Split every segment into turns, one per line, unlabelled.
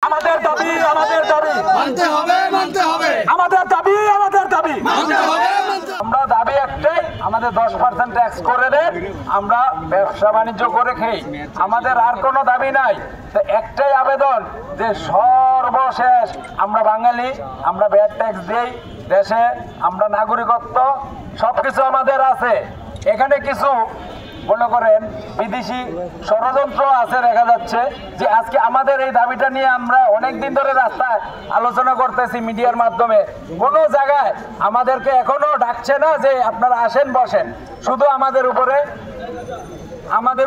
আমাদের দাবি
মানতে হবে
আমাদের দাবি
মানতে হবে।
আমরা দাবি একটাই, আমাদের 10% ট্যাক্স করে দেন, আমরা ব্যবসা বাণিজ্য করে খাই, আমাদের আর কোনো দাবি নাই। তো একটাই আবেদন যে সর্বশেষ আমরা বাঙালি, আমরা ভ্যাট ট্যাক্স দিই দেশে, আমরা নাগরিকত্ব সবকিছু আমাদের আছে। এখানে কিছু মনে করেন বিদেশি ষড়যন্ত্র আছে, দেখা যাচ্ছে যে আজকে আমাদের এই দাবিটা নিয়ে আমরা অনেক দিন ধরে রাস্তায় আলোচনা করতেছি মিডিয়ার মাধ্যমে, কোনো জায়গায় আমাদেরকে এখনো ডাকছে না যে আপনারা আসেন বসেন, শুধু আমাদের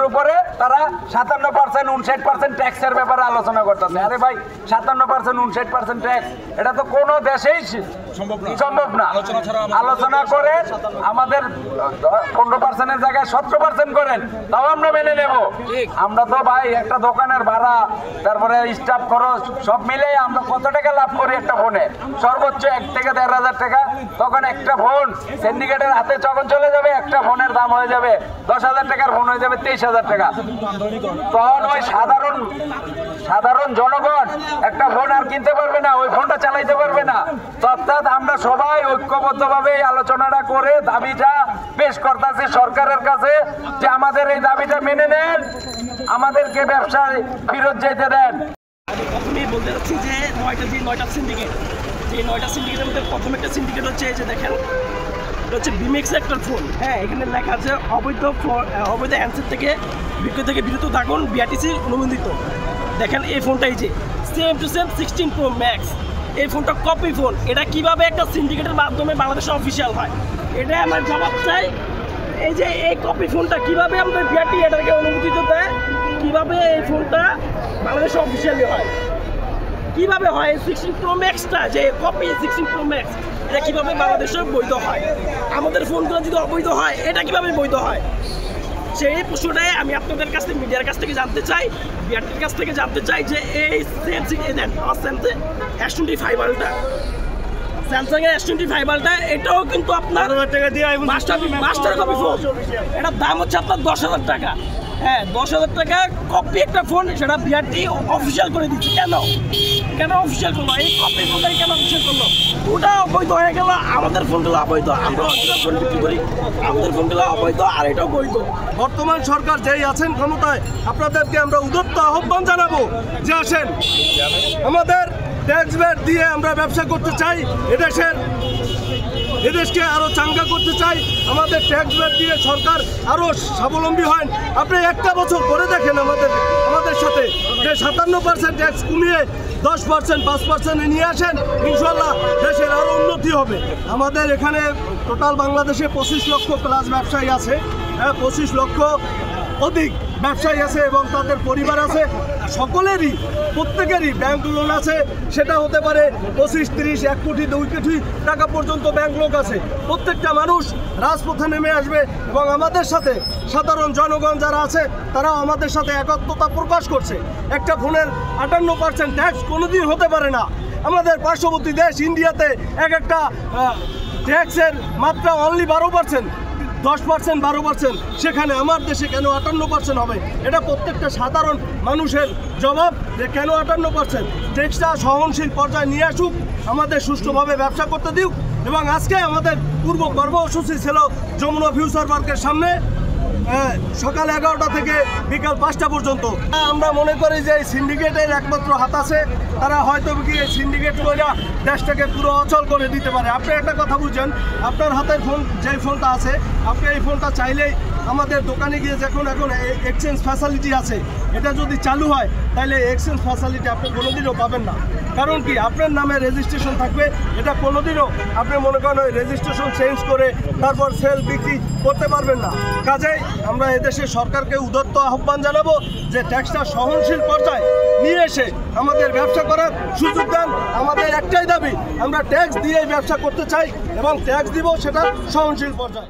উপরে তারা 57% 59% ট্যাক্সের ব্যাপারে আলোচনা করতেছে। আরে ভাই 57% 59% ট্যাক্স এটা তো কোনো দেশেই সম্ভব না। আলোচনা করে আমাদের 15%-এর জায়গায় 17% করেন, তাও আমরা মেনে নেব। আমরা তো ভাই একটা দোকানের ভাড়া, তারপরে স্টাফ খরচ সব মিলে আমরা কত টাকা লাভ করি একটা ফোনে? সর্বোচ্চ 1 থেকে 1,500 টাকা। তখন একটা ফোন সিন্ডিকেটের হাতে যখন চলে যাবে, একটা ফোনের দাম হয়ে যাবে 10,000 টাকার ফোন হয়ে যাবে 23,000 টাকা। তখন ওই সাধারণ জনগণ একটা ফোন আর কিনতে পারবে না, ওই ফোনটা চালাইতে পারবে না। অর্থাৎ আমরা সবাই ঐক্যবদ্ধভাবে এই আলোচনাটা করে দাবিটা পেশ করতেছি সরকারের কাছে যে আমাদের এই দাবিটা মেনে নেন, আমাদেরকে ব্যবসায় ফেরত যেতে দেন।
প্রথমেই বলতে চাচ্ছি যে 9টা সিন্ডিকেট, এই 9টা সিন্ডিকেটের মধ্যে প্রথম একটা সিন্ডিকেট হচ্ছে এই যে দেখেন, হচ্ছে বিমেক্স একটা ফোন। হ্যাঁ, এখানে লেখা আছে অবৈধ হ্যান্ডসেট থেকে বিক্রয় থেকে বিরত থাকুন, বিআরটিসি অনুমোদিত। দেখেন এই ফোনটাই যে same to same 16 Pro Max, এই ফোনটা কপি ফোন। এটা কিভাবে একটা সিন্ডিকেটের মাধ্যমে বাংলাদেশে অফিসিয়াল হয়, এটা আমার জবাব চাই। এই যে এই কপি ফোনটা কিভাবে আমাদের বিআরটি এটাকে অনুমোদিত দেয়, কিভাবে এই ফোনটা বাংলাদেশে অফিসিয়ালি হয়, কিভাবে হয় 16 Pro Maxটা যে কপি 16 Pro Max এটা কিভাবে বাংলাদেশে বৈধ হয়? আমাদের ফোনগুলো যদি অবৈধ হয়, এটা কিভাবে বৈধ হয়? সেই প্রশ্নটাই আমি আপনাদের কাছ থেকে, মিডিয়ার কাছ থেকে জানতে চাই, বিআরটির কাছ থেকে জানতে চাই যে এই স্যামসাং S25 আলট্রা, স্যামসাং এর S25 আলট্রা, এটাও কিন্তু আপনার টাকা দিয়ে মাস্টার কপি ফোন। এটার দাম হচ্ছে আপনার 10,000 টাকা। হ্যাঁ, 10,000 টাকা কপি একটা ফোন, সেটা বিআরটি অফিসিয়াল করে দিচ্ছে। কেন অফিসিয়াল করলো? এই কপি ফোনটাই কেন অফিসিয়াল করলো? ওটা অবৈধ হয়ে গেল, আমাদের ফোনগুলো অবৈধ, আমরা ফোন বিক্রি করি, আমাদের ফোনগুলো অবৈধ, আর এটাও বৈধ।
বর্তমান সরকার যেই আছেন ক্ষমতায়, আপনাদেরকে আমরা উদ্যত আহ্বান জানাবো যে আসেন, আমাদের ট্যাক্স ব্যাট দিয়ে আমরা ব্যবসা করতে চাই, এদেশকে আরও চাঙ্গা করতে চাই। আমাদের ট্যাক্স ব্যাট দিয়ে সরকার আরও স্বাবলম্বী হয়। আপনি একটা বছর করে দেখেন আমাদের সাথে যে 57% ট্যাক্স কমিয়ে 10% 5% নিয়ে আসেন, ইনশাল্লাহ দেশের আরও উন্নতি হবে। আমাদের এখানে টোটাল বাংলাদেশে 25 লক্ষ প্লাস ব্যবসায়ী আছে, 25 লক্ষ অধিক ব্যবসায়ী আছে এবং তাদের পরিবার আছে। সকলেরই প্রত্যেকেরই ব্যাংক লোন আছে, সেটা হতে পারে 25, 30, 1 কোটি 2 কোটি টাকা পর্যন্ত ব্যাংক লোন আছে। প্রত্যেকটা মানুষ রাজপথে নেমে আসবে এবং আমাদের সাথে সাধারণ জনগণ যারা আছে তারাও আমাদের সাথে একত্রতা প্রকাশ করছে। একটা ফোনের 58% ট্যাক্স কোনোদিন হতে পারে না। আমাদের পার্শ্ববর্তী দেশ ইন্ডিয়াতে একটা ট্যাক্সের মাত্রা অনলি 12%, 10%, 12%, সেখানে আমার দেশে কেন 58% হবে? এটা প্রত্যেকটা সাধারণ মানুষের জবাব যে কেন 58%। ট্যাক্সটা সহনশীল পর্যায়ে নিয়ে আসুক, আমাদের সুষ্ঠুভাবে ব্যবসা করতে দিক। এবং আজকে আমাদের পূর্ব কর্মসূচি ছিল যমুনা ফিউচার পার্কের সামনে সকাল 11টা থেকে বিকাল 5টা পর্যন্ত। আমরা মনে করি যে এই সিন্ডিকেটের একমাত্র হাত আছে, তারা হয়তো কি এই সিন্ডিকেট করে দেশটাকে পুরো অচল করে দিতে পারে। আপনি একটা কথা বুঝছেন, আপনার হাতের ফোন যেই ফোনটা আছে, আপনি এই ফোনটা চাইলেই আমাদের দোকানে গিয়ে এখন এক্সচেঞ্জ ফ্যাসিলিটি আছে, এটা যদি চালু হয় তাহলে এক্সচেঞ্জ ফ্যাসিলিটি আপনি কোনোদিনও পাবেন না। কারণ কি, আপনার নামে রেজিস্ট্রেশন থাকবে, এটা কোনোদিনও আপনি মনে করেন ওই রেজিস্ট্রেশন চেঞ্জ করে তারপর সেল বিক্রি করতে পারবেন না। কাজেই আমরা এদেশের সরকারকে উদাত্ত আহ্বান জানাবো যে ট্যাক্সটা সহনশীল পর্যায়ে নিয়ে এসে আমাদের ব্যবসা করার সুযোগ দেন। আমাদের একটাই দাবি, আমরা ট্যাক্স দিয়ে ব্যবসা করতে চাই এবং ট্যাক্স দিব সেটা সহনশীল পর্যায়ে।